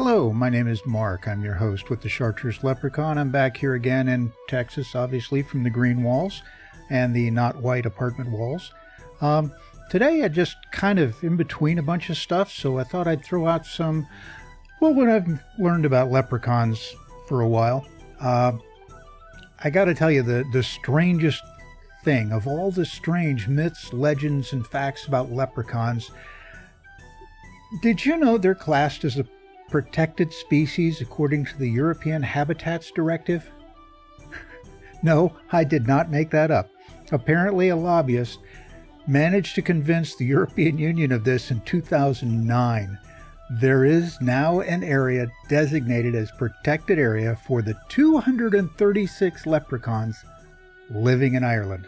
Hello, my name is Mark. I'm your host with the Chartreuse Leprechaun. I'm back here again in Texas, obviously, from the green walls and the not white apartment walls. Today I just kind of in between a bunch of stuff, so I thought I'd throw out some, well, what I've learned about leprechauns for a while. I gotta tell you, the strangest thing of all the strange myths, legends, and facts about leprechauns, did you know they're classed as a protected species according to the European Habitats Directive? No, I did not make that up. Apparently a lobbyist managed to convince the European Union of this in 2009. There is now an area designated as protected area for the 236 leprechauns living in Ireland.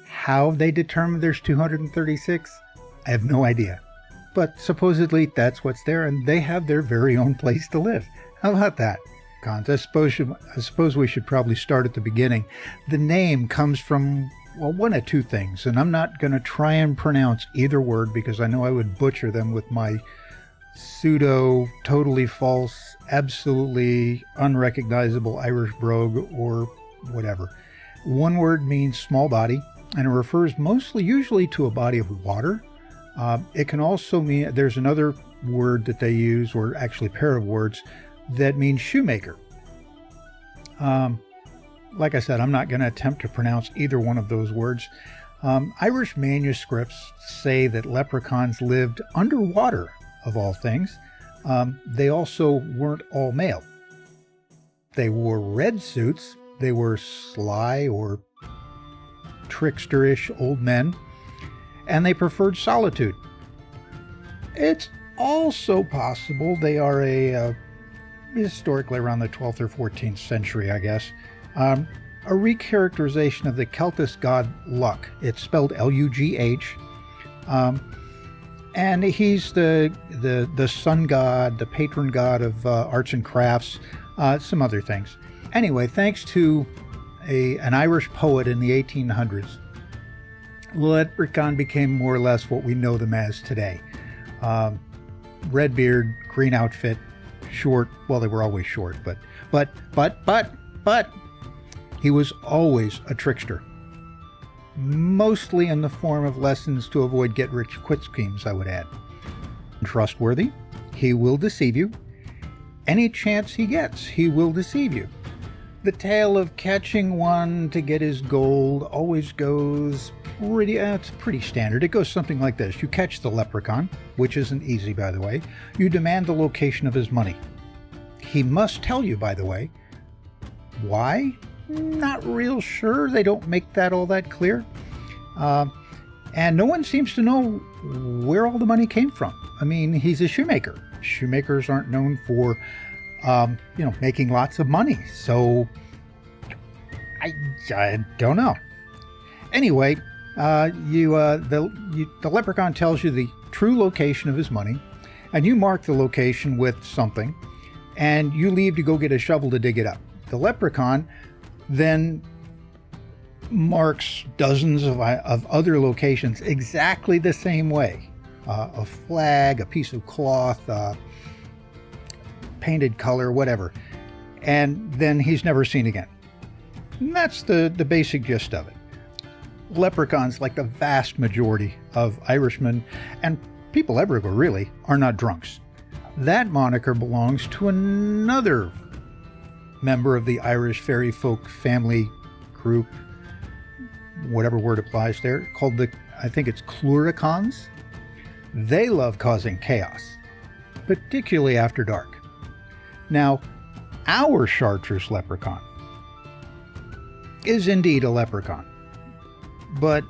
How they determined there's 236, I have no idea. But supposedly that's what's there, and they have their very own place to live. How about that? I suppose we should probably start at the beginning. The name comes from, well, one of two things, and I'm not going to try and pronounce either word because I know I would butcher them with my pseudo, totally false, absolutely unrecognizable Irish brogue or whatever. One word means small body, and it refers usually to a body of water. It can also mean, there's another word that they use, or actually a pair of words, that means shoemaker. Like I said, I'm not going to attempt to pronounce either one of those words. Irish manuscripts say that leprechauns lived underwater, of all things. They also weren't all male. They wore red suits. They were sly or tricksterish old men, and they preferred solitude. It's also possible they are historically around the 12th or 14th century, I guess, a recharacterization of the Celtic god Luck. It's spelled L-U-G-H, and he's the sun god, the patron god of arts and crafts, some other things. Anyway, thanks to an Irish poet in the 1800s, Leprechaun became more or less what we know them as today. Red beard, green outfit, short. Well, they were always short, but he was always a trickster. Mostly in the form of lessons to avoid get-rich-quick schemes, I would add. Trustworthy, he will deceive you. Any chance he gets, he will deceive you. The tale of catching one to get his gold always goes it's pretty standard. It goes something like this. You catch the leprechaun, which isn't easy, by the way. You demand the location of his money. He must tell you, by the way. Why? Not real sure. They don't make that all that clear. And no one seems to know where all the money came from. I mean, he's a shoemaker. Shoemakers aren't known for making lots of money. So I don't know. Anyway, the leprechaun tells you the true location of his money, and you mark the location with something, and you leave to go get a shovel to dig it up. The leprechaun then marks dozens of other locations exactly the same way. A flag, a piece of cloth, painted color, whatever. And then he's never seen again. And that's the basic gist of it. Leprechauns, like the vast majority of Irishmen, and people everywhere really, are not drunks. That moniker belongs to another member of the Irish fairy folk family group, whatever word applies there, called I think it's Cluricauns. They love causing chaos, particularly after dark. Now, our Chartreuse leprechaun is indeed a leprechaun, but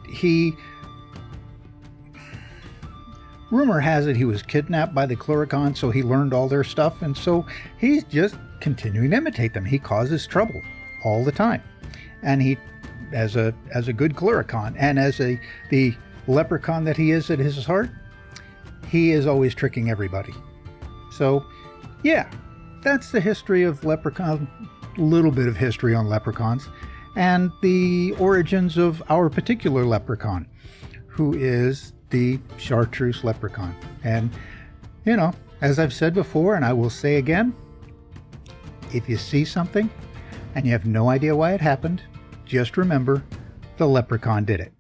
rumor has it he was kidnapped by the Cluricauns, so he learned all their stuff, and so he's just continuing to imitate them. He causes trouble all the time, and he, as a good Cluricaun, and as the leprechaun that he is at his heart, he is always tricking everybody. So, yeah, that's the history of leprechaun. A little bit of history on leprechauns, and the origins of our particular leprechaun, who is the Chartreuse leprechaun. And, As I've said before, and I will say again, if you see something and you have no idea why it happened, just remember, the leprechaun did it.